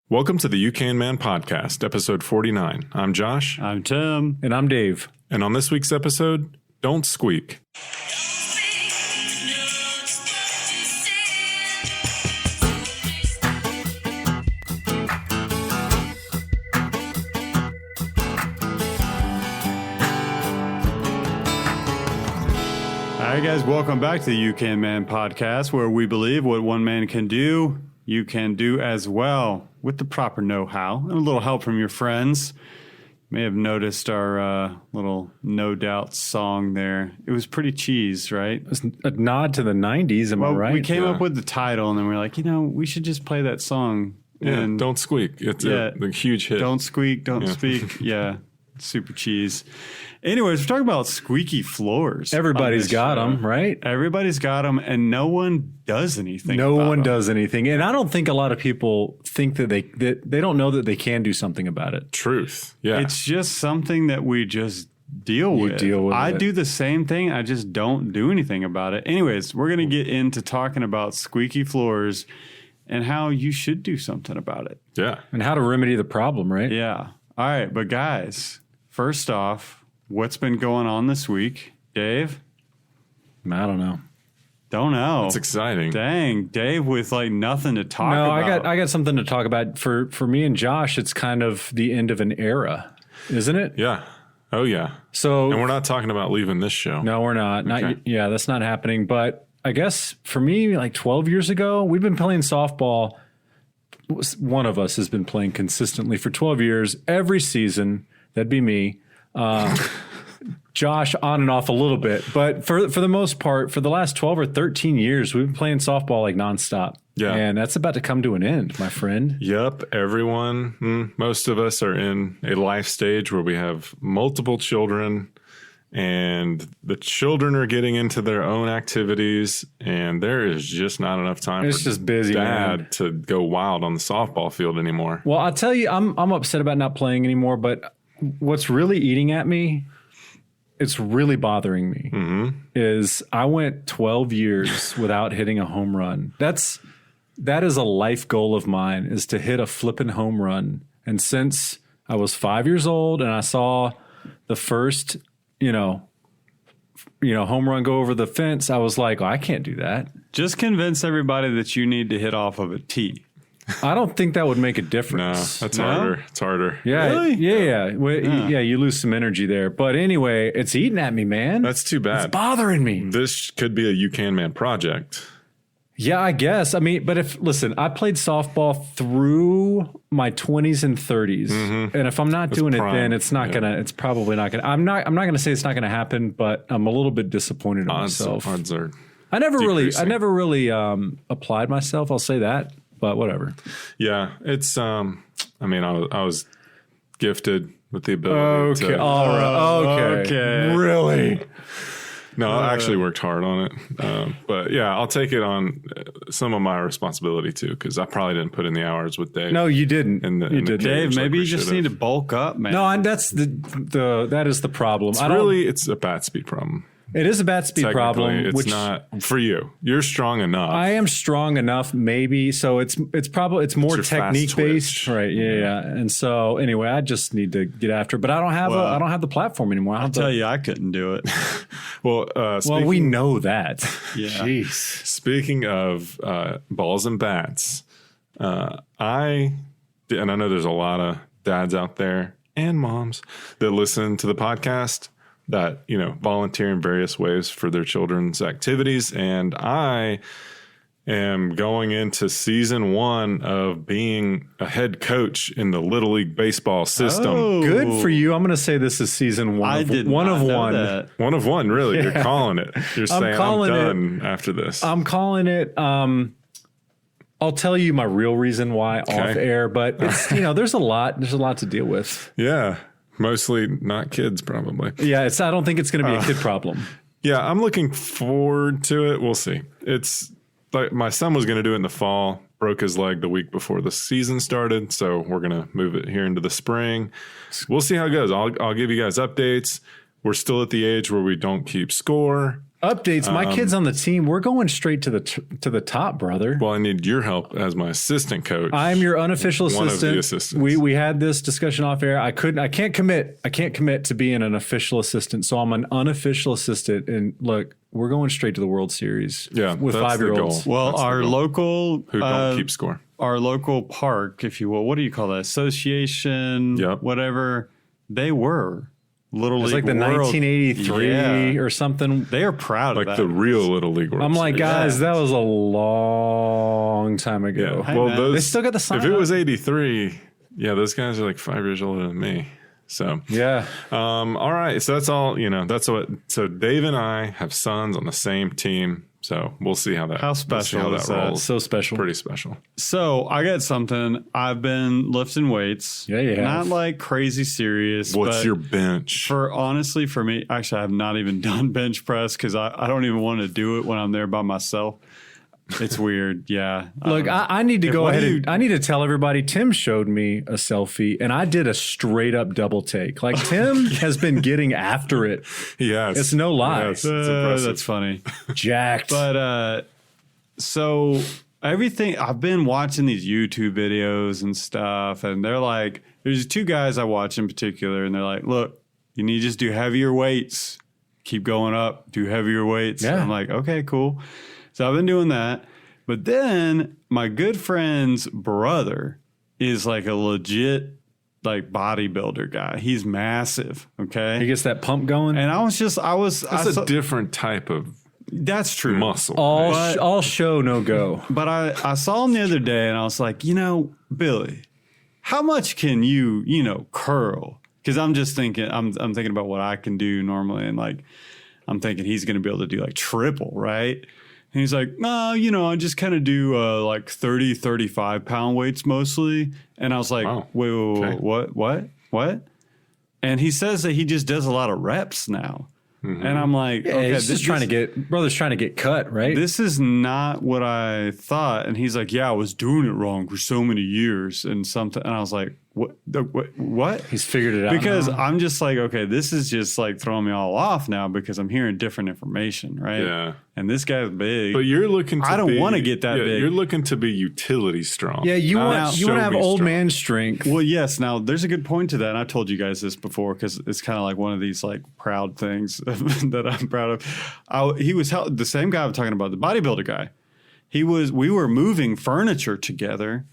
Welcome to the You Can Man podcast, episode 49. I'm Josh. I'm Tim. And I'm Dave. And on this week's episode, don't squeak. All right, guys, welcome back to the You Can Man podcast, where we believe what one man can do, you can do as well with the proper know-how and a little help from your friends. You may have noticed our little No Doubt song there. It was pretty cheese, right? It's a nod to the 90s, am I right? We came up with the title, and then we were like, we should just play that song. Yeah, and don't squeak. It's a huge hit. Don't squeak, don't speak. Yeah, super cheese. Anyways, we're talking about squeaky floors. Everybody's got them, right? Everybody's got them, and no one does anything. No one does anything, and I don't think a lot of people think that they don't know that they can do something about it. Truth. Yeah, it's just something that we just deal with. I do the same thing. I just don't do anything about it. Anyways, we're gonna get into talking about squeaky floors and how you should do something about it. Yeah, and how to remedy the problem, right? Yeah. All right, but guys, first off, what's been going on this week? Dave? I don't know. Don't know. It's exciting. Dang, Dave with like nothing to talk about. No, I got something to talk about. For me and Josh, it's kind of the end of an era, isn't it? Yeah. Oh, yeah. So, and we're not talking about leaving this show. No, we're not. Okay. Yeah, that's not happening. But I guess for me, like 12 years ago, we've been playing softball. One of us has been playing consistently for 12 years, every season. That'd be me. Josh on and off a little bit, but for the most part, for the last 12 or 13 years, we've been playing softball like nonstop. Yeah. And that's about to come to an end, my friend. Yep. Everyone, most of us are in a life stage where we have multiple children, and the children are getting into their own activities, and there is just not enough time it's for just busy, Dad to go wild on the softball field anymore. Well, I'll tell you, I'm upset about not playing anymore, but what's really eating at me, it's really bothering me, is I went 12 years without hitting a home run. That is a life goal of mine, is to hit a flipping home run. And since I was 5 years old and I saw the first, home run go over the fence, I was like, I can't do that. Just convince everybody that you need to hit off of a tee. I don't think that would make a difference. No, that's harder. It's harder. Yeah, really? Yeah. Well, yeah, you lose some energy there. But anyway, it's eating at me, man. That's too bad. It's bothering me. This could be a You Can Man project. Yeah, I guess. I mean, but listen, I played softball through my 20s and 30s. And if I'm not doing it then, it's probably not gonna. I'm not gonna say it's not gonna happen, but I'm a little bit disappointed in myself. Odds are I never really applied myself, I'll say that. But whatever. Yeah, it's. I was gifted with the ability. Okay, all right. Okay, really. No, I actually worked hard on it. But yeah, I'll take it on some of my responsibility too, because I probably didn't put in the hours with Dave. No, you didn't. You did, Dave. Maybe you just need to bulk up, man. No, and that's that is the problem. It's a bat speed problem. It is a bat speed problem. It's not for you. You're strong enough. I am strong enough, maybe. So it's more technique based, right? Yeah. And so anyway, I just need to get after it. But I don't have the platform anymore. I'll tell you, I couldn't do it. Well, we know that. Yeah. Jeez. Speaking of balls and bats, I know there's a lot of dads out there and moms that listen to the podcast that, volunteer in various ways for their children's activities. And I am going into season 1 of being a head coach in the Little League baseball system. Oh, good for you. I'm going to say this is season 1. I did one of one. That. One of one, really. Yeah. You're calling it. You're saying I'm done after this. I'm calling it. I'll tell you my real reason why off air, but it's, there's a lot to deal with. Yeah. Mostly not kids, probably. Yeah, I don't think it's going to be a kid problem. Yeah, I'm looking forward to it. We'll see. It's like my son was going to do it in the fall, broke his leg the week before the season started, so we're going to move it here into the spring. We'll see how it goes. I'll give you guys updates. We're still at the age where we don't keep score. Updates. My kid's on the team. We're going straight to the top, brother. Well, I need your help as my assistant coach. I'm your unofficial assistant. One of the assistants. We had this discussion off air. I can't commit to being an official assistant. So I'm an unofficial assistant. And look, we're going straight to the World Series. Yeah, with that's the 5-year-olds. goal. Well, That's the our goal. local Who don't keep score. Our local park, if you will, what do you call that? Association, Yep. whatever. They were Little It's League like the World. 1983 Yeah. or something. They are proud Like of the that. real Little League World I'm like, Series. guys, that was a long time ago. Hey, Well, man. They still got the sign if it up. was 83, yeah, those guys are like 5 years older than me. So, Yeah. all right. So that's all, so Dave and I have sons on the same team. So we'll see how that, How special we'll see is that? rolls. So special. Pretty special. So I got something. I've been lifting weights. Yeah, you have. Not like crazy serious. What's but your bench? honestly, for me, actually, I have not even done bench press because I don't even want to do it when I'm there by myself. It's weird. Yeah. Look, I need to go what ahead do and I need to tell everybody Tim showed me a selfie and I did a straight up double take. Like Tim has been getting after it. Yes. It's no lie. Yes, it's impressive. That's funny. Jacked. But so everything I've been watching these YouTube videos and stuff, and they're like, there's two guys I watch in particular, and they're like, look, you need to just do heavier weights. Keep going up, do heavier weights. Yeah. I'm like, okay, cool. So I've been doing that. But then my good friend's brother is like a legit like bodybuilder guy. He's massive. Okay. he gets that pump going. And I was That's a different type of that's true. muscle. all show, no go. But I saw him the other day and I was like, Billy, how much can you curl? Because I'm just thinking, I'm thinking about what I can do normally. And like, I'm thinking he's going to be able to do like triple, right? And he's like, no, I just kind of do like 30, 35 pound weights mostly. And I was like, Wow. wait, Okay. what? And he says that he just does a lot of reps now. Mm-hmm. And I'm like, Yeah, okay, he's just brother's trying to get cut, right? this is not what I thought. And he's like, yeah, I was doing it wrong for so many years and something. And I was like, what? He's figured it out. Because now. I'm just like, okay, this is just like throwing me all off now because I'm hearing different information, right? Yeah. And this guy's big. But you're looking to I don't be- wanna get that big. You're looking to be utility strong. Yeah, you not want to show have me old strong. man strength. Well, yes. Now, there's a good point to that. And I've told you guys this before because it's kind of like one of these like proud things that I'm proud of. He was the same guy I'm talking about, the bodybuilder guy. We were moving furniture together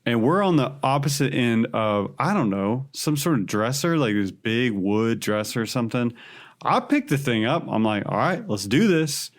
and we're on the opposite end of, I don't know, some sort of dresser, like this big wood dresser or something. I picked the thing up. I'm like, all right, let's do this.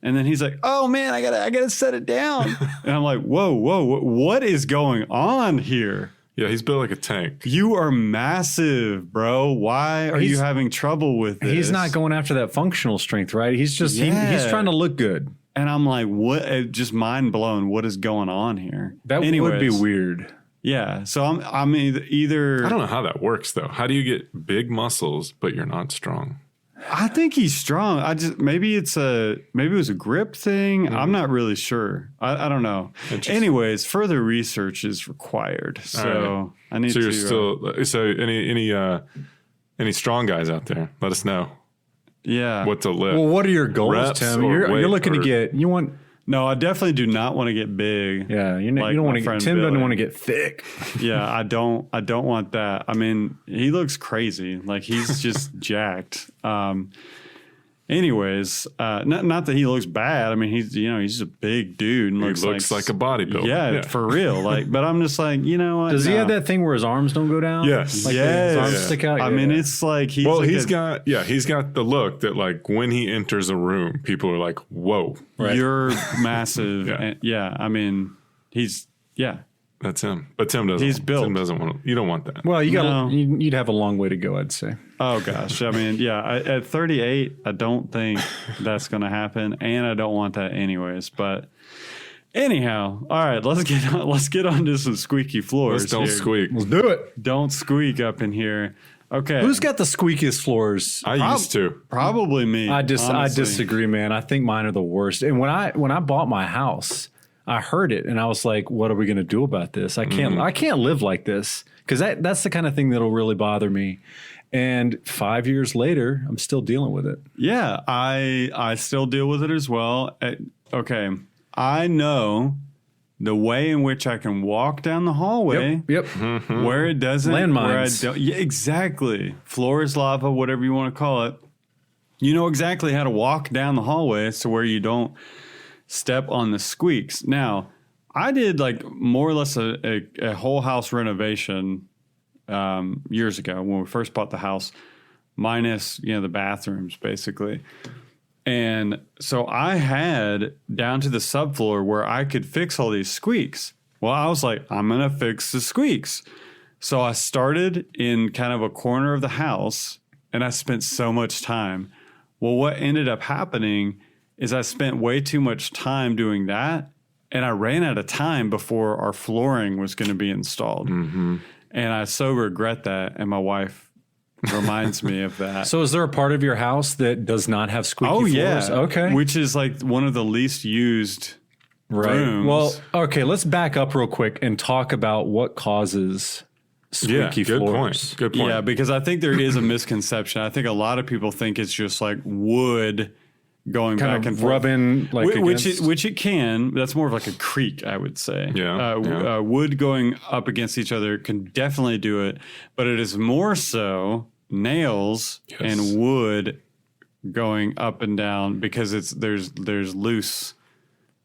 And then he's like, oh man, I gotta set it down. And I'm like, whoa, what is going on here? Yeah, he's built like a tank. You are massive, bro. Why are you He's- having trouble with this? He's not going after that functional strength, right? He's just he's Yeah. trying to look good. And I'm like, what? Just mind blown. What is going on here? That would be Anyways, weird. Yeah. So I'm either. I don't know how that works though. How do you get big muscles but you're not strong? I think he's strong. Maybe it was a grip thing. I'm not really sure. I don't know. Interesting. Anyways, further research is required. So I need So to. you're still so any strong guys out there? Let us know yeah. what to lift. Well, what are your goals, Reps Tim? or You're weight looking to or- get you want No, I definitely do not want to get big. yeah, you Like don't my want to get friend Tim doesn't Billy. want to get thick. Yeah, I don't want that. I mean, he looks crazy. Like he's just jacked. Anyways, not that he looks bad. I mean, he's just a big dude and He looks like a bodybuilder. Yeah, for real. Like, but I'm just like, you know what? Does he No. have that thing where his arms don't go down? Yes. Like Yes. his arms Yeah. stick out. I mean, Yeah. it's like he's Well, like he's got the look that like when he enters a room, people are like, "Whoa, Right. You're massive. Yeah. And, yeah, I mean, that's him." But Tim doesn't. He's built. Tim doesn't want. You don't want that. Well, No. you'd have a long way to go, I'd say. Oh gosh, I mean, yeah. At 38, I don't think that's going to happen, and I don't want that anyways. But anyhow, all right, let's get on to some squeaky floors. Let's don't here. squeak. Let's do it. Don't squeak up in here. Okay, Who's got the squeakiest floors? I used to. probably me? I honestly. disagree, man. I think mine are the worst. And when I bought my house, I heard it and I was like, what are we going to do about this? I can't live like this because that's the kind of thing that'll really bother me. And 5 years later, I'm still dealing with it. Yeah, I still deal with it as well. Okay, I know the way in which I can walk down the hallway. Yep. Where it doesn't. Landmines. Where I don't, yeah, exactly. Floor is lava, whatever you want to call it. You know exactly how to walk down the hallway to where you don't step on the squeaks. Now, I did like more or less a whole house renovation years ago when we first bought the house, minus, the bathrooms basically. And so I had down to the subfloor where I could fix all these squeaks. Well, I was like, I'm going to fix the squeaks. So I started in kind of a corner of the house and I spent so much time. Well, what ended up happening is I spent way too much time doing that. And I ran out of time before our flooring was going to be installed. Mm-hmm. And I so regret that. And my wife reminds me of that. So is there a part of your house that does not have squeaky floors? Yeah. Okay. Which is like one of the least used rooms. Well, okay, let's back up real quick and talk about what causes squeaky floors. Good point. Yeah, because I think there is a misconception. I think a lot of people think it's just like wood going kind back of and forth. rubbing like which it can. That's more of like a creak, I would say. Yeah. Wood going up against each other can definitely do it, but it is more so nails and wood going up and down because there's loose.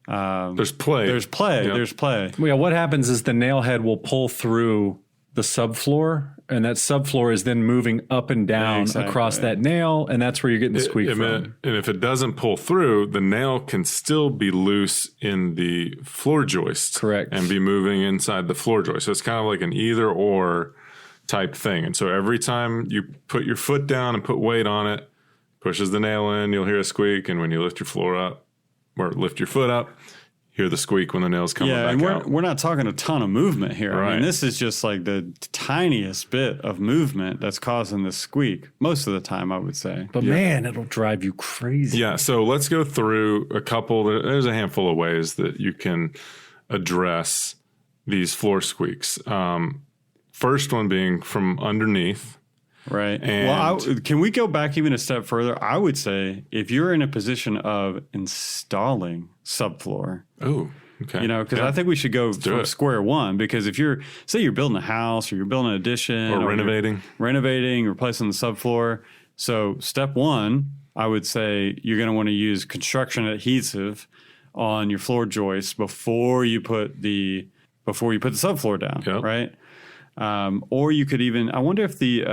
There's play. There's play. Yep. There's play. Yeah, what happens is the nail head will pull through the subfloor, and that subfloor is then moving up and down across that nail, and that's where you're getting the squeak from. And if it doesn't pull through, the nail can still be loose in the floor joist. Correct. And be moving inside the floor joist. So it's kind of like an either or type thing. And so every time you put your foot down and put weight on it, pushes the nail in, you'll hear a squeak. And when you lift your floor up or lift your foot up, hear the squeak when the nails come back and out. We're not talking a ton of movement here. Right. I mean, this is just like the tiniest bit of movement that's causing the squeak most of the time, I would say. But man, it'll drive you crazy. Yeah, so let's go through a couple. There's a handful of ways that you can address these floor squeaks. First one being from underneath. Right. And can we go back even a step further? I would say if you're in a position of installing subfloor. Oh, okay. Because I think we should go from square one, because if say you're building a house or you're building an addition or renovating, replacing the subfloor. So step one, I would say you're going to want to use construction adhesive on your floor joists before you put the subfloor down, right? Or you could even, I wonder if the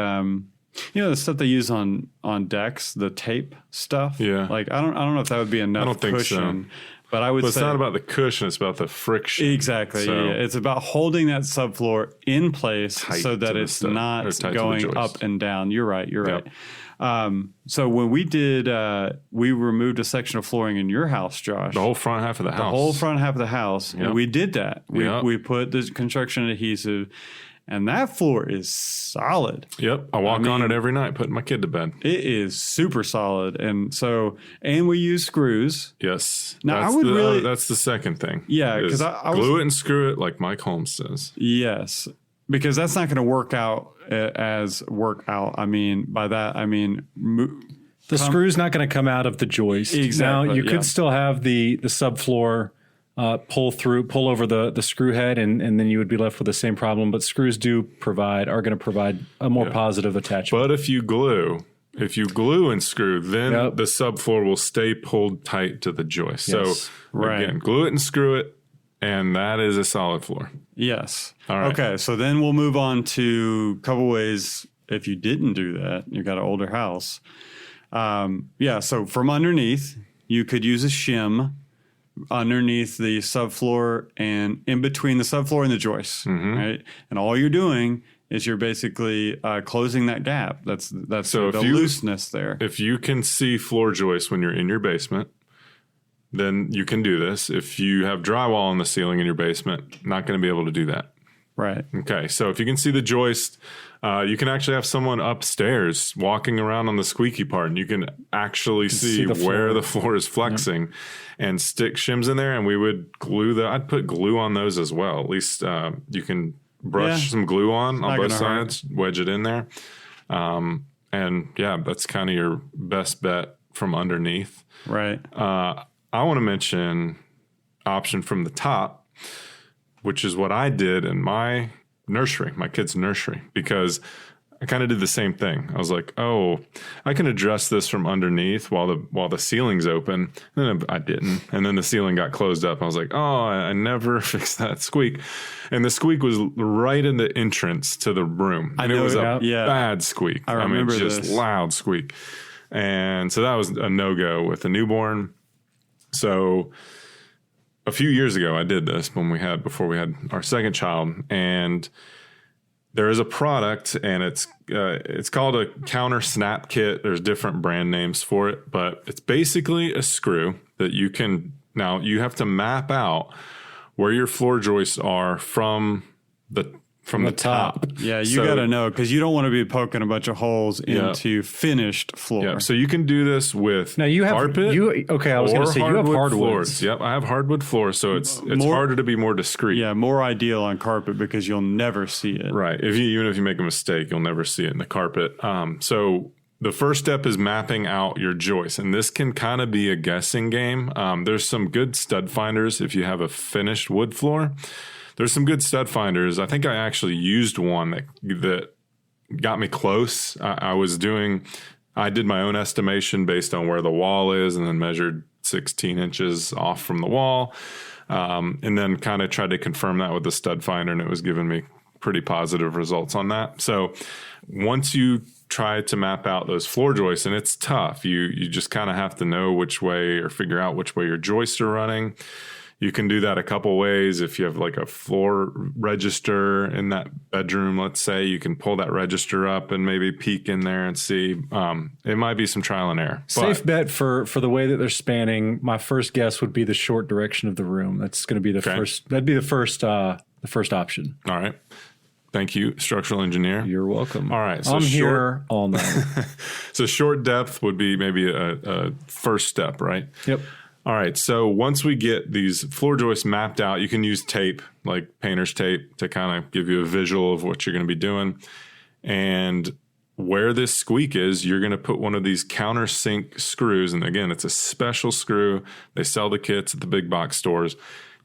stuff they use on decks, the tape stuff. Yeah. Like I don't know if that would be enough. I don't think cushion, so. But I would say it's not about the cushion; it's about the friction. Exactly. So, yeah. It's about holding that subfloor in place so that it's not going up and down. You're right. So when we did, we removed a section of flooring in your house, Josh. The whole front half of the house. The whole front half of the house. Yep. And we did that. Yep. We put the construction adhesive, and that floor is solid. Yep. I walk on it every night, putting my kid to bed. It is super solid. And we use screws. Yes. Now, that's the second thing. Yeah. Because I glue it and screw it like Mike Holmes says. Yes. Because that's not going to work out as work out. I mean, by that, I mean... the screw's not going to come out of the joist. Exactly. Now, you could still have the subfloor pull over the screw head, and then you would be left with the same problem. But screws are going to provide a more positive attachment. But if you glue and screw, then the subfloor will stay pulled tight to the joist. Yes. So again, glue it and screw it, and that is a solid floor. Yes. All right. Okay, so then we'll move on to a couple ways if you didn't do that, you've got an older house. So from underneath, you could use a shim underneath the subfloor and in between the subfloor and the joists, right? And all you're doing is you're basically closing that gap. That's so the looseness there. If you can see floor joists when you're in your basement, then you can do this. If you have drywall on the ceiling in your basement, not going to be able to do that. Right. Okay. So if you can see the joist, you can actually have someone upstairs walking around on the squeaky part, and you can actually see where the floor is flexing and stick shims in there. And we would glue I'd put glue on those as well. At least you can brush some glue on both sides, wedge it in there. And yeah, that's kind of your best bet from underneath. Right. I want to mention option from the top, which is what I did in my nursery, my kid's nursery, because I kind of did the same thing. I was like, oh, I can adjust this from underneath while the ceiling's open. And then I didn't. And then the ceiling got closed up. I was like, oh, I never fixed that squeak. And the squeak was right in the entrance to the room. And it was a bad squeak. I remember just this. Loud squeak. And so that was a no-go with the newborn. So a few years ago, I did this before we had our second child, and there is a product, and it's called a counter snap kit. There's different brand names for it, but it's basically a screw that you have to map out where your floor joists are from the top. Yeah, you got to know, because you don't want to be poking a bunch of holes into finished floor. Yeah, so you can do this with carpet. I was going to say you have hardwood floors. Yep, I have hardwood floors, so it's harder to be more discreet. Yeah, more ideal on carpet because you'll never see it. Right. Even if you make a mistake, you'll never see it in the carpet. So the first step is mapping out your joists, and this can kind of be a guessing game. There's some good stud finders if you have a finished wood floor. There's some good stud finders. I think I actually used one that got me close. I did my own estimation based on where the wall is, and then measured 16 inches off from the wall. And then kind of tried to confirm that with the stud finder, and it was giving me pretty positive results on that. So once you try to map out those floor joists, and it's tough, you just kind of have to know which way, or figure out which way your joists are running. You can do that a couple ways. If you have like a floor register in that bedroom, let's say, you can pull that register up and maybe peek in there and see. It might be some trial and error. Safe bet for the way that they're spanning. My first guess would be the short direction of the room. That's going to be the first. That'd be the first option. All right. Thank you, structural engineer. You're welcome. All right. So I'm here all night. So short depth would be maybe a first step, right? Yep. All right, so once we get these floor joists mapped out, you can use tape, like painter's tape, to kind of give you a visual of what you're going to be doing. And where this squeak is, you're going to put one of these countersink screws. And again, it's a special screw. They sell the kits at the big box stores.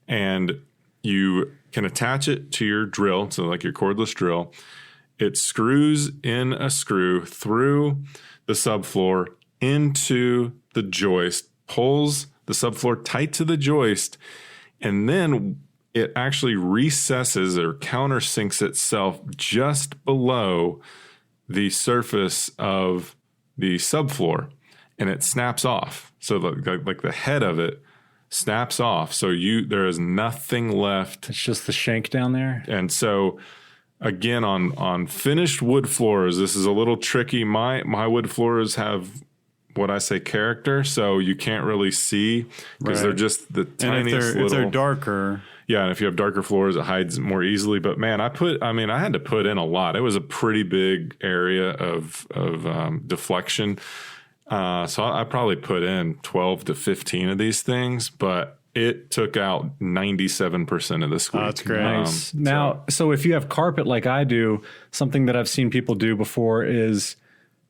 And you can attach it to your drill, so like your cordless drill. It screws in a screw through the subfloor into the joist, pulls the subfloor tight to the joist, and then it actually recesses or countersinks itself just below the surface of the subfloor, and it snaps off. So like the head of it snaps off. So there is nothing left. It's just the shank down there. And so again, on finished wood floors, this is a little tricky. My wood floors have what I say character, so you can't really see because they're just the tiniest if they're darker. Yeah, and if you have darker floors, it hides more easily. But man, I had to put in a lot. It was a pretty big area of deflection. So I probably put in 12 to 15 of these things, but it took out 97% of the squeak. Oh, that's great. Nice. Now, so if you have carpet like I do, something that I've seen people do before is,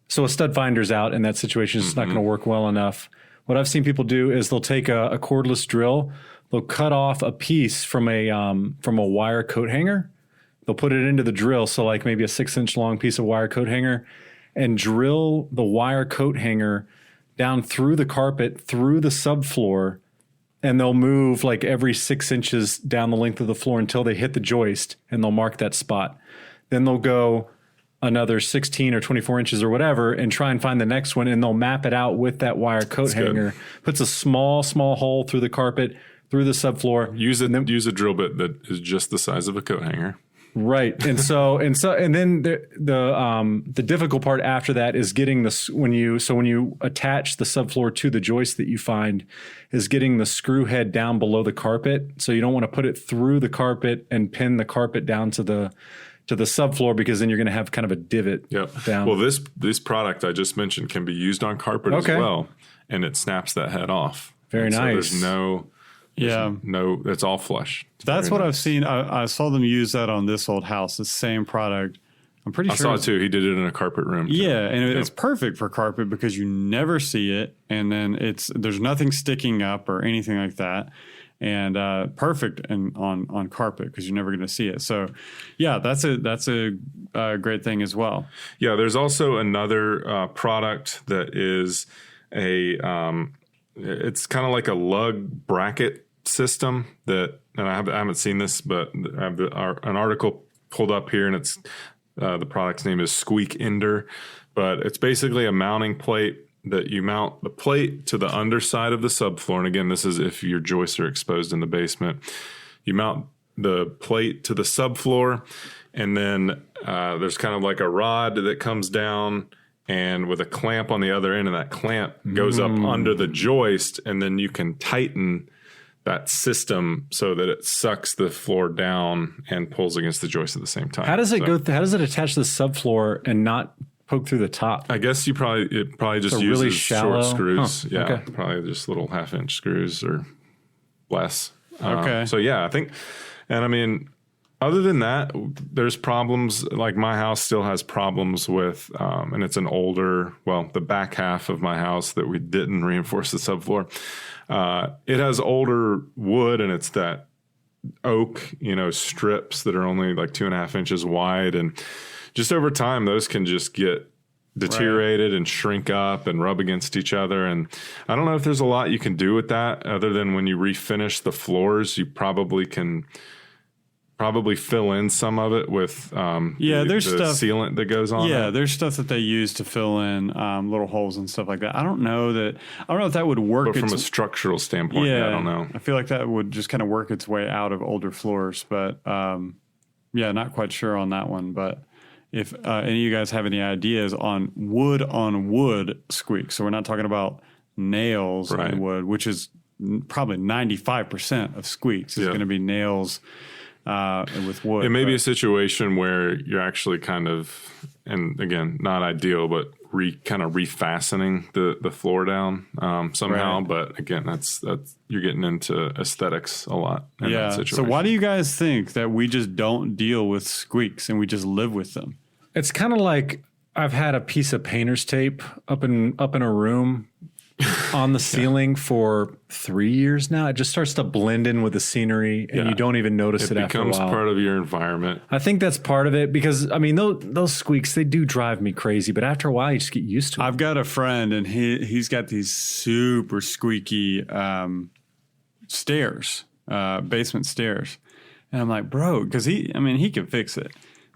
so a stud finder's out in that situation, it's not going to work well enough. What I've seen people do is they'll take a cordless drill, they'll cut off a piece from a wire coat hanger. They'll put it into the drill, so like maybe a 6-inch long piece of wire coat hanger, and drill the wire coat hanger down through the carpet, through the subfloor, and they'll move like every 6 inches down the length of the floor until they hit the joist, and they'll mark that spot. Then they'll go another 16 or 24 inches or whatever and try and find the next one, and they'll map it out with that wire coat hanger. Puts a small hole through the carpet, through the subfloor. Use a drill bit that is just the size of a coat hanger. Right. And then the difficult part after that is getting when you attach the subfloor to the joist that you find, is getting the screw head down below the carpet. So you don't want to put it through the carpet and pin the carpet down to the subfloor, because then you're going to have kind of a divot down. Well, this product I just mentioned can be used on carpet as well, and it snaps that head off. Very nice. So there's it's all flush. That's what I've seen. I saw them use that on this old house, the same product. I'm pretty I sure. saw it too. He did it in a carpet room. Too. Yeah, and it's perfect for carpet because you never see it, and then there's nothing sticking up or anything like that, and perfect on carpet because you're never going to see it. So, yeah, that's a great thing as well. Yeah, there's also another product that is it's kind of like a lug bracket system that, and I haven't seen this, but I have an article pulled up here, and it's the product's name is Squeak Ender, but it's basically a mounting plate that you mount the plate to the underside of the subfloor. And again, this is if your joists are exposed in the basement. You mount the plate to the subfloor, and then there's kind of like a rod that comes down and with a clamp on the other end, and that clamp goes up under the joist, and then you can tighten that system so that it sucks the floor down and pulls against the joist at the same time. How does it go? How does it attach to the subfloor and not poke through the top? I guess it probably just uses really shallow short screws. Huh, okay. Probably just little 1/2-inch screws or less. Okay. So yeah, I think, and I mean, other than that, there's problems. Like my house still has problems with, and it's an older, the back half of my house that we didn't reinforce the subfloor. It has older wood, and it's that oak, strips that are only like 2.5 inches wide. And just over time, those can just get deteriorated and shrink up and rub against each other. And I don't know if there's a lot you can do with that other than when you refinish the floors, you probably can fill in some of it with there's the stuff sealant that goes on. Yeah, there's stuff that they use to fill in little holes and stuff like that. I don't know if that would work. But from a structural standpoint, I don't know. I feel like that would just kind of work its way out of older floors, but not quite sure on that one. But if any of you guys have any ideas on wood squeaks, so we're not talking about nails on wood, which is probably 95% of squeaks is going to be nails. With wood. It may be a situation where you're actually kind of, and again, not ideal, but kind of refastening the floor down somehow. Right. But again, that's you're getting into aesthetics a lot in that situation. So why do you guys think that we just don't deal with squeaks and we just live with them? It's kind of like I've had a piece of painter's tape up in a room on the ceiling for 3 years now. It just starts to blend in with the scenery, and you don't even notice it after a while. It becomes part of your environment. I think that's part of it because, I mean, those squeaks, they do drive me crazy, but after a while, you just get used to it. I've got a friend, and he's got these super squeaky stairs, basement stairs. And I'm like, bro, because he can fix it.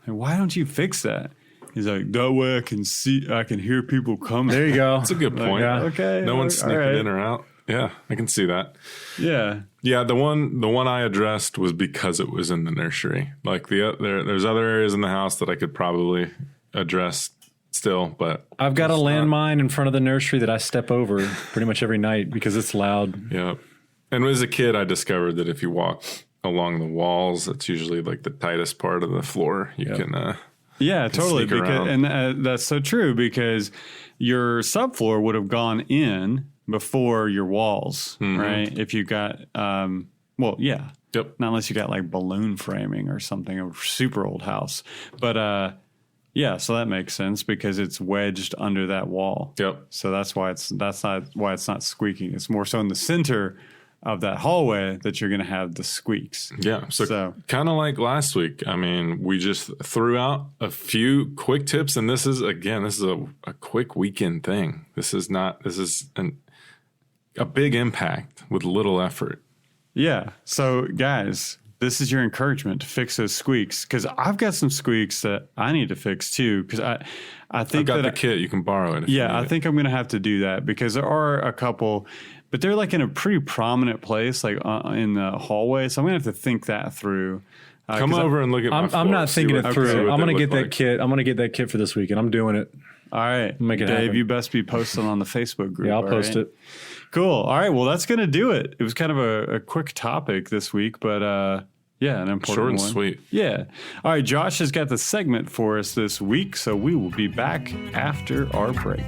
Like, why don't you fix that? He's like, that way I can hear people coming. There you go. That's a good point. Okay. No one's sneaking in or out. Yeah, I can see that. Yeah. Yeah, the one I addressed was because it was in the nursery. Like there's other areas in the house that I could probably address still, but I've got a landmine in front of the nursery that I step over pretty much every night because it's loud. Yeah. And as a kid, I discovered that if you walk along the walls, that's usually like the tightest part of the floor. You can yeah, totally. And that's so true because your subfloor would have gone in before your walls, right? If you got, Not unless you got like balloon framing or something, a super old house. But so that makes sense because it's wedged under that wall. Yep. So that's not why it's not squeaking. It's more so in the center of that hallway that you're going to have the squeaks. Yeah. So kind of like last week, I mean, we just threw out a few quick tips, and this is a quick weekend thing. This is a big impact with little effort. Yeah. So guys, this is your encouragement to fix those squeaks because I've got some squeaks that I need to fix too because I think I've got the kit. You can borrow it. I think I'm going to have to do that because there are a couple. But they're like in a pretty prominent place, like in the hallway. So I'm going to have to think that through. Come over and look at my floor. I'm not thinking it through. I'm going to get that kit. I'm going to get that kit for this week, and I'm doing it. All right. Make it Dave, happen. you best be posting on the Facebook group. Yeah, I'll post it. Cool. All right. Well, that's going to do it. It was kind of a quick topic this week, but an important short and one. Sweet. Yeah. All right. Josh has got the segment for us this week, so we will be back after our break.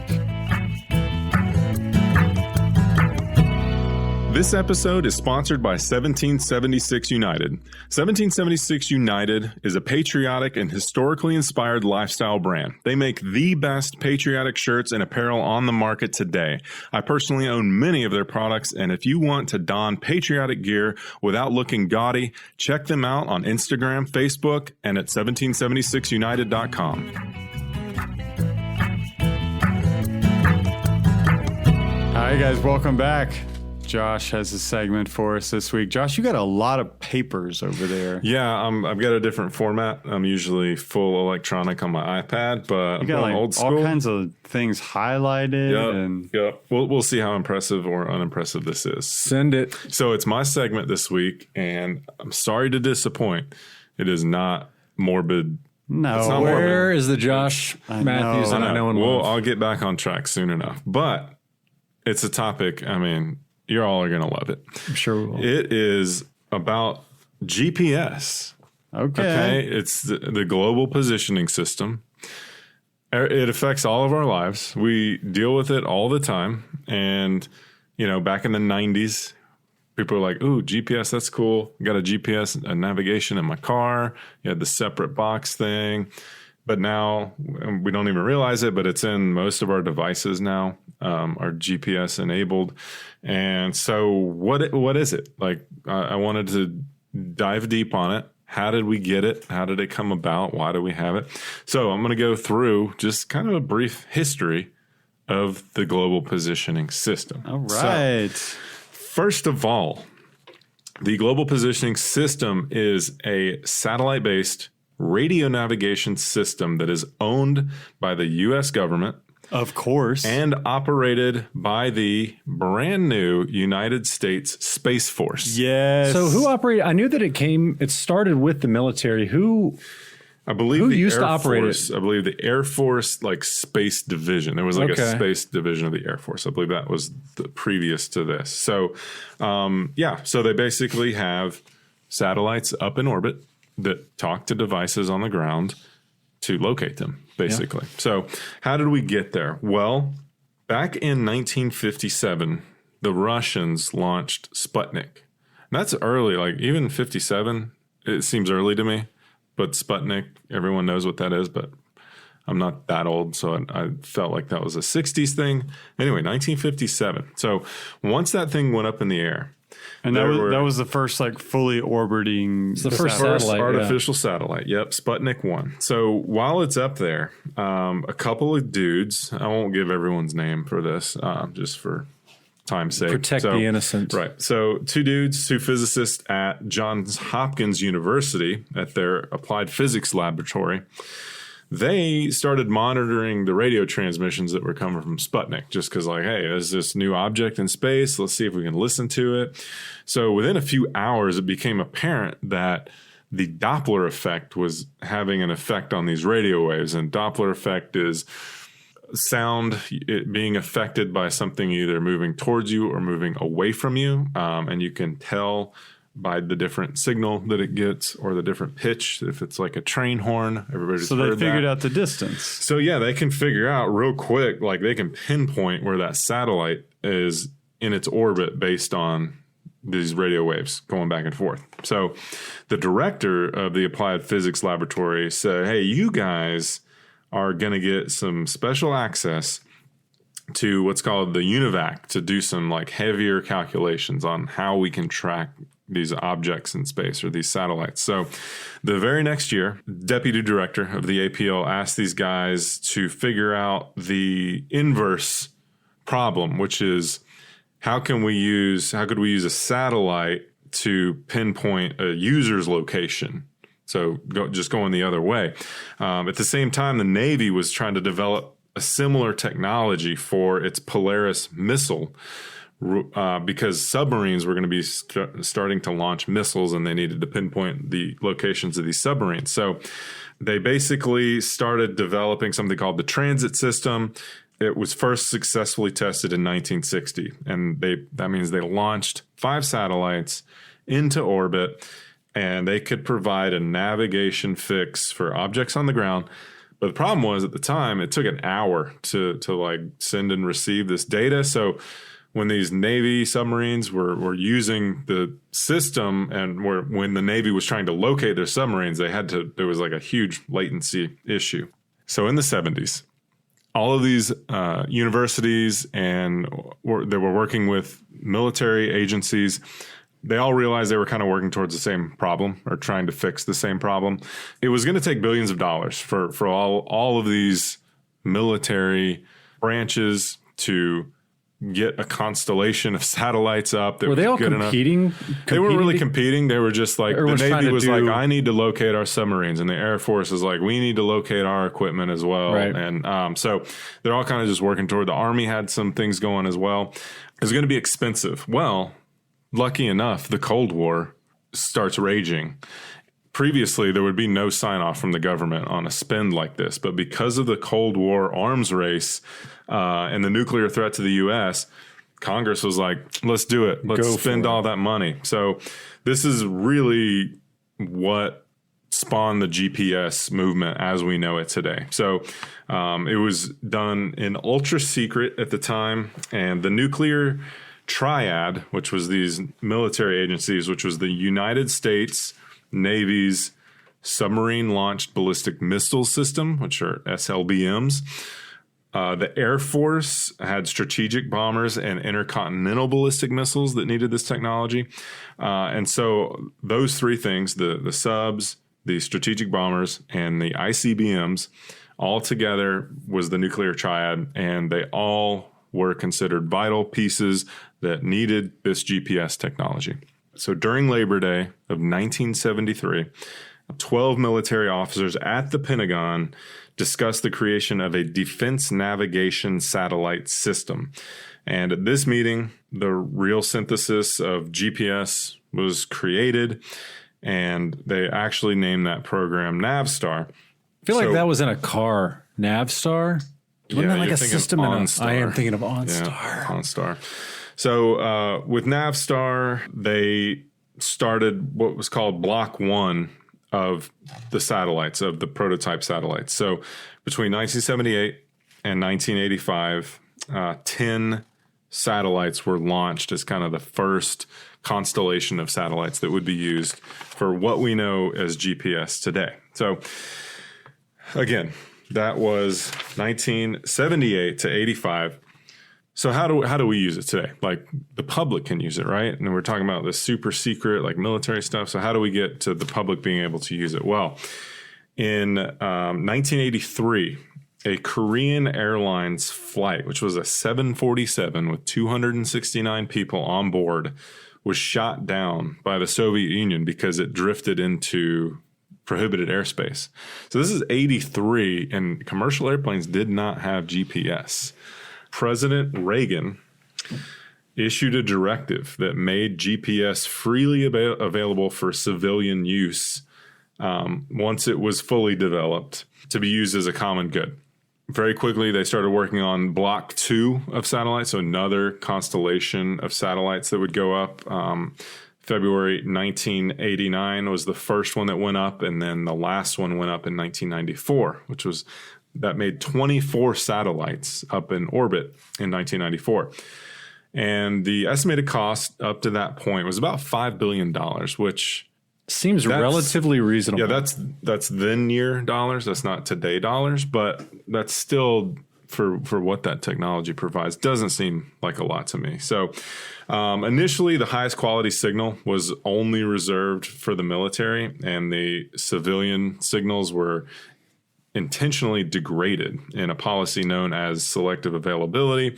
This episode is sponsored by 1776 United. 1776 United is a patriotic and historically inspired lifestyle brand. They make the best patriotic shirts and apparel on the market today. I personally own many of their products, and if you want to don patriotic gear without looking gaudy, check them out on Instagram, Facebook, and at 1776united.com. Hi, guys. Welcome back. Josh has a segment for us this week. Josh, you got a lot of papers over there. Yeah, I've got a different format. I'm usually full electronic on my iPad, but You got like old school. all kinds of things highlighted. And Yep. We'll see how impressive or unimpressive this is. Send it. So it's my segment this week, and I'm sorry to disappoint. It is not morbid. no, It's not Where is the Josh Matthews that I know and Well, love? I'll get back on track soon enough. But it's a topic, I mean, you all are going to love it. I'm sure we will. It is about GPS. Okay. It's the global positioning system. It affects all of our lives. We deal with it all the time. And, back in the 90s, people were like, ooh, GPS, that's cool. I got a GPS a navigation in my car. You had the separate box thing. But now we don't even realize it, but it's in most of our devices now, are GPS enabled. And so what is it? Like, I wanted to dive deep on it. How did we get it? How did it come about? Why do we have it? So I'm going to go through just kind of a brief history of the global positioning system. all right. So, first of all, the global positioning system is a satellite-based radio navigation system that is owned by the U.S. government Of course. and operated by the brand new United States Space Force. yes. So who operated? I knew that it started with the military. Who I believe Who the used Air to operate Force, I believe the Air Force space division. There was a Okay. space division of the Air Force. I believe that was the previous to this. So, so they basically have satellites up in orbit that talk to devices on the ground to locate them, basically. So how did we get there? Well, back in 1957, the Russians launched Sputnik. And that's early, like even 57, it seems early to me. But Sputnik, everyone knows what that is, but I'm not that old, so I felt like that was a 60s thing. Anyway, 1957. So once that thing went up in the air, and that was the first fully orbiting. the first first satellite, artificial satellite. Yep, Sputnik 1. So while it's up there, a couple of dudes, I won't give everyone's name for this, just for time's sake. Protect the innocent. Right. So two physicists at Johns Hopkins University at their applied physics laboratory, they started monitoring the radio transmissions that were coming from Sputnik just because hey, there's this new object in space. Let's see if we can listen to it. So within a few hours, it became apparent that the Doppler effect was having an effect on these radio waves. And Doppler effect is sound being affected by something either moving towards you or moving away from you. And you can tell by the different signal that it gets or the different pitch. If it's like a train horn, everybody's So they heard figured that. out the distance. So yeah, they can figure out real quick, they can pinpoint where that satellite is in its orbit based on these radio waves going back and forth. So the director of the Applied Physics Laboratory said, hey, you guys are going to get some special access to what's called the UNIVAC to do some heavier calculations on how we can track these objects in space or these satellites. So the very next year, deputy director of the APL asked these guys to figure out the inverse problem, which is how could we use a satellite to pinpoint a user's location? So going the other way. At the same time, the Navy was trying to develop a similar technology for its Polaris missile because submarines were going to be starting to launch missiles and they needed to pinpoint the locations of these submarines. So they basically started developing something called the transit system. It was first successfully tested in 1960, and that means they launched 5 satellites into orbit, and they could provide a navigation fix for objects on the ground. But the problem was at the time, it took an hour to send and receive this data. So when these Navy submarines were using the system, and when the Navy was trying to locate their submarines, there was like a huge latency issue. So in the 70s, all of these universities they were working with military agencies. They all realized they were kind of working towards the same problem, or trying to fix the same problem. It was going to take billions of dollars for all of these military branches to get a constellation of satellites up. Were they all competing? They weren't really competing. They were just like, the Navy was like, I need to locate our submarines. And the Air Force is like, we need to locate our equipment as well. Right. And so they're all kind of just working toward. The Army had some things going as well. It was going to be expensive. Well, lucky enough, the Cold War starts raging. Previously, there would be no sign-off from the government on a spend like this. But because of the Cold War arms race and the nuclear threat to the U.S., Congress was like, let's do it. Let's spend all that money. So this is really what spawned the GPS movement as we know it today. So it was done in ultra secret at the time. And the nuclear triad, which was these military agencies, which was the United States Navy's Submarine Launched Ballistic Missile System, which are SLBMs. The Air Force had strategic bombers and intercontinental ballistic missiles that needed this technology. And so those three things, the subs, the strategic bombers, and the ICBMs, all together was the nuclear triad, and they all were considered vital pieces that needed this GPS technology. So during Labor Day of 1973, 12 military officers at the Pentagon discussed the creation of a defense navigation satellite system. And at this meeting, the real synthesis of GPS was created, and they actually named that program Navstar. I feel like that was in a car. Navstar? Wasn't that like a system? I am thinking of OnStar. Yeah, OnStar. So with Navstar, they started what was called Block 1 of the satellites, of the prototype satellites. So between 1978 and 1985, 10 satellites were launched as kind of the first constellation of satellites that would be used for what we know as GPS today. So again, that was 1978 to 85. So how do we use it today? Like, the public can use it, right? And we're talking about this super secret, like, military stuff. So how do we get to the public being able to use it? Well, in 1983, a Korean Airlines flight, which was a 747 with 269 people on board, was shot down by the Soviet Union because it drifted into prohibited airspace. So this is 83, and commercial airplanes did not have GPS. President Reagan issued a directive that made GPS freely available for civilian use once it was fully developed to be used as a common good. Very quickly, they started working on Block 2 of satellites, so another constellation of satellites that would go up. February 1989 was the first one that went up, and then the last one went up in 1994, that made 24 satellites up in orbit in 1994. And the estimated cost up to that point was about $5 billion, which seems relatively reasonable. Yeah, that's then year dollars. That's not today dollars, but that's still, for what that technology provides, doesn't seem like a lot to me. So initially, the highest quality signal was only reserved for the military, and the civilian signals were intentionally degraded in a policy known as selective availability.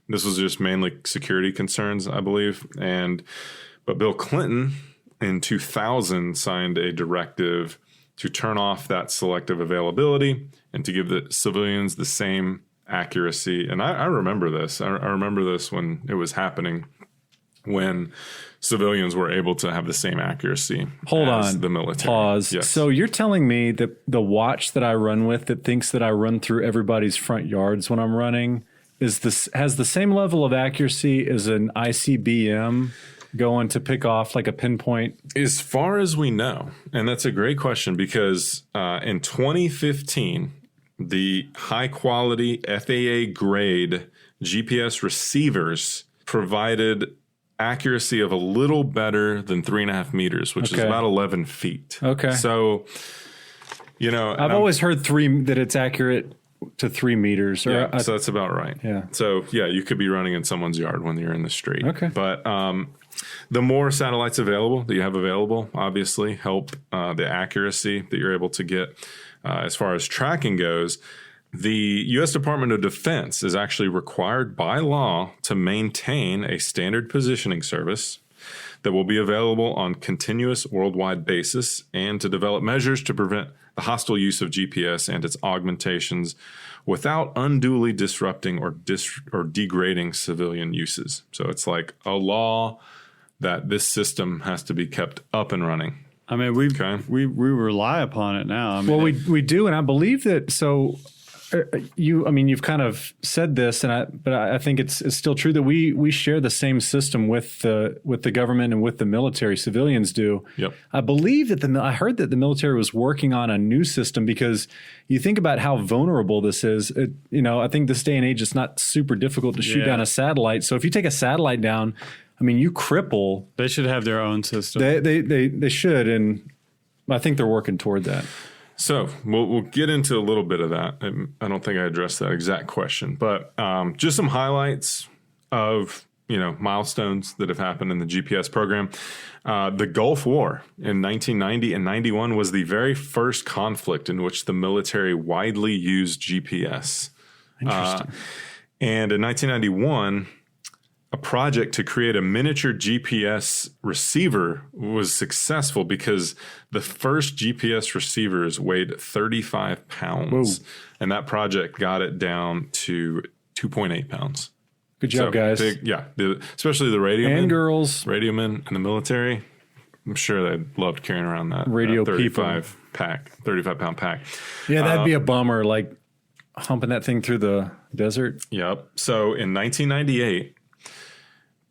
This was just mainly security concerns, I believe. But Bill Clinton in 2000 signed a directive to turn off that selective availability and to give the civilians the same accuracy. And I remember this. I remember this when it was happening, when civilians were able to have the same accuracy as the military. Pause. Yes. So you're telling me that the watch that I run with, that thinks that I run through everybody's front yards when I'm running, has the same level of accuracy as an ICBM going to pick off like a pinpoint? As far as we know, and that's a great question, because in 2015, the high quality FAA grade GPS receivers provided accuracy of a little better than 3.5 meters, which is about 11 feet. Okay. So, I've always heard that it's accurate to 3 meters. So that's about right. Yeah. So you could be running in someone's yard when you're in the street. Okay. But the more satellites available that you have available, obviously help the accuracy that you're able to get as far as tracking goes. The U.S. Department of Defense is actually required by law to maintain a standard positioning service that will be available on continuous worldwide basis and to develop measures to prevent the hostile use of GPS and its augmentations without unduly disrupting or degrading civilian uses. So it's like a law that this system has to be kept up and running. I mean, we rely upon it now. I mean, well, we do, and I believe that. So you've kind of said this, but I think it's still true that we share the same system with the government and with the military. Civilians do. Yep. I believe that I heard that the military was working on a new system because you think about how vulnerable this is. I think this day and age it's not super difficult to shoot down a satellite. So if you take a satellite down, I mean, you cripple. They should have their own system. They should, and I think they're working toward that. So we'll get into a little bit of that. I don't think I addressed that exact question, but just some highlights of milestones that have happened in the GPS program. The Gulf War in 1990 and 91 was the very first conflict in which the military widely used GPS. Interesting. And in 1991, a project to create a miniature GPS receiver was successful because the first GPS receivers weighed 35 pounds. Whoa. And that project got it down to 2.8 pounds. Good job, guys. Especially the radiomen. And girls. Radiomen in the military. I'm sure they loved carrying around that radio 35-pound pack. Yeah, that'd be a bummer, like humping that thing through the desert. Yep. So in 1998,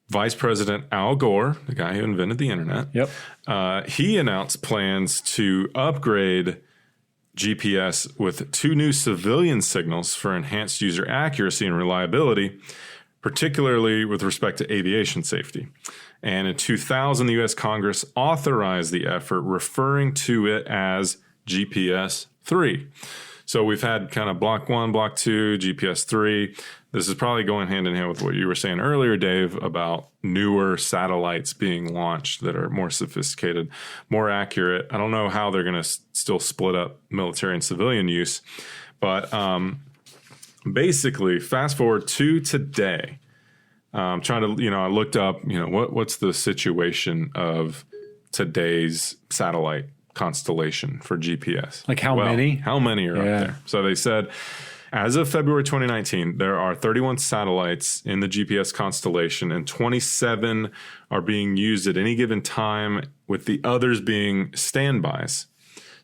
Vice President Al Gore, the guy who invented the internet, he announced plans to upgrade GPS with 2 new civilian signals for enhanced user accuracy and reliability, particularly with respect to aviation safety. And in 2000, the U.S. Congress authorized the effort, referring to it as GPS 3. So we've had kind of Block 1, Block 2, GPS 3. This is probably going hand in hand with what you were saying earlier, Dave, about newer satellites being launched that are more sophisticated, more accurate. I don't know how they're going to still split up military and civilian use. But basically, fast forward to today, I looked up, what's the situation of today's satellite constellation for GPS? Like how many? How many are up there? So they said, as of February 2019, there are 31 satellites in the GPS constellation, and 27 are being used at any given time, with the others being standbys.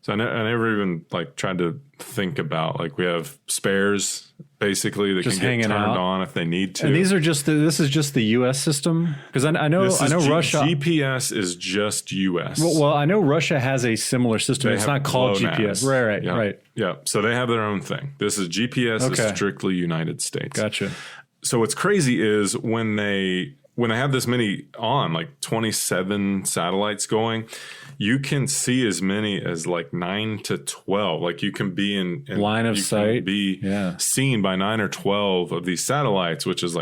So I never even tried to think about we have spares basically that just can get turned out on if they need to. And these are this is just the U.S. system, because I know Russia. GPS is just U.S. Well, I know Russia has a similar system. It's not called GPS. Right. Yeah. So they have their own thing. This is GPS is strictly United States. Gotcha. So what's crazy is when they have this many on, 27 satellites going, you can see as many as 9 to 12. You can be in line of sight, be seen by 9 or 12 of these satellites, which is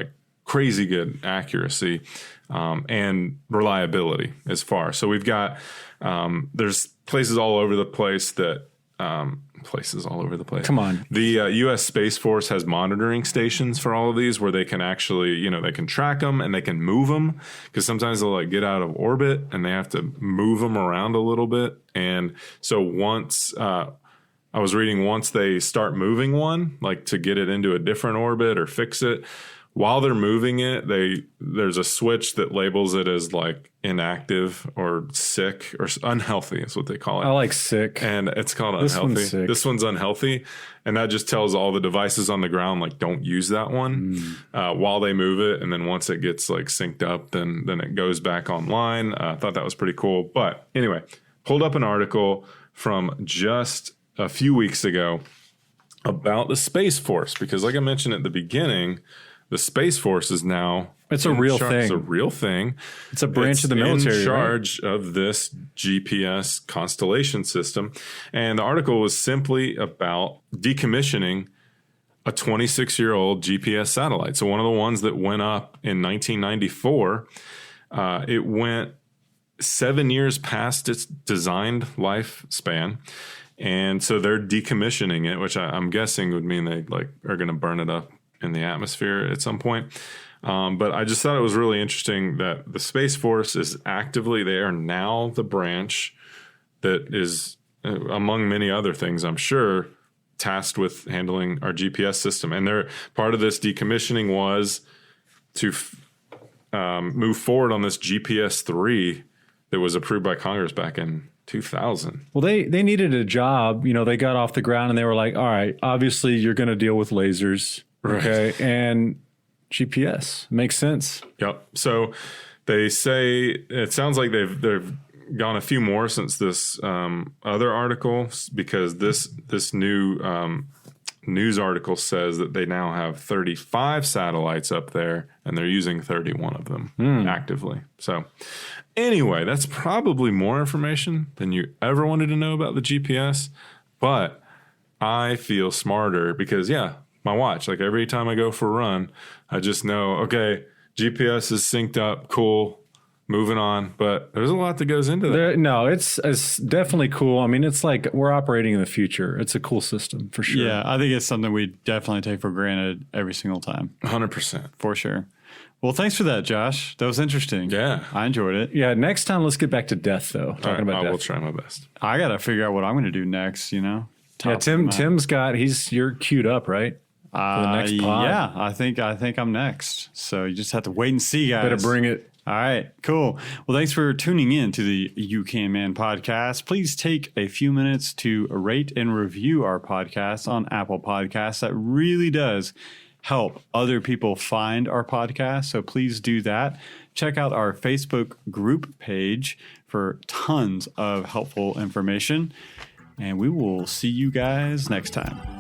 crazy good accuracy and reliability as far. So we've got there's places all over the place that. Come on. The U.S. Space Force has monitoring stations for all of these where they can actually, they can track them and they can move them, because sometimes they'll get out of orbit and they have to move them around a little bit. And so once I was reading, once they start moving one, to get it into a different orbit or fix it, while they're moving it, there's a switch that labels it as inactive or sick or unhealthy is what they call it. I like sick. And it's called unhealthy. This one's unhealthy. And that just tells all the devices on the ground, don't use that one while they move it. And then once it gets synced up, then it goes back online. I thought that was pretty cool. But anyway, pulled up an article from just a few weeks ago about the Space Force, because like I mentioned at the beginning, the Space Force is now It's a real thing. It's a real thing. It's a branch of the military, in charge of this GPS constellation system. And the article was simply about decommissioning a 26-year-old GPS satellite. So one of the ones that went up in 1994, it went 7 years past its designed lifespan. And so they're decommissioning it, which I'm guessing would mean they are going to burn it up in the atmosphere at some point. But I just thought it was really interesting that the Space Force is actively, they are now the branch that is, among many other things, I'm sure, tasked with handling our GPS system. And they're part of this decommissioning was to move forward on this GPS 3 that was approved by Congress back in 2000. Well, they needed a job. They got off the ground and they were like, all right, obviously you're going to deal with lasers. Okay. Right. And GPS makes sense. Yep. So they say it sounds like they've gone a few more since this other article, because this new news article says that they now have 35 satellites up there and they're using 31 of them actively. So anyway, that's probably more information than you ever wanted to know about the GPS, but I feel smarter because my watch, like every time I go for a run, I just know, okay, GPS is synced up, cool, moving on. But there's a lot that goes into that. No, it's definitely cool. I mean, it's like we're operating in the future. It's a cool system for sure. Yeah, I think it's something we definitely take for granted every single time. 100%. For sure. Well, thanks for that, Josh. That was interesting. Yeah. I enjoyed it. Yeah, next time let's get back to death, though. Talking about death. I will try my best. I got to figure out what I'm going to do next, Yeah, you're queued up, right? For the next pod. Yeah, I think I'm next. So you just have to wait and see, guys. Better bring it. All right, cool. Well, thanks for tuning in to the You Can Man podcast. Please take a few minutes to rate and review our podcast on Apple Podcasts. That really does help other people find our podcast. So please do that. Check out our Facebook group page for tons of helpful information. And we will see you guys next time.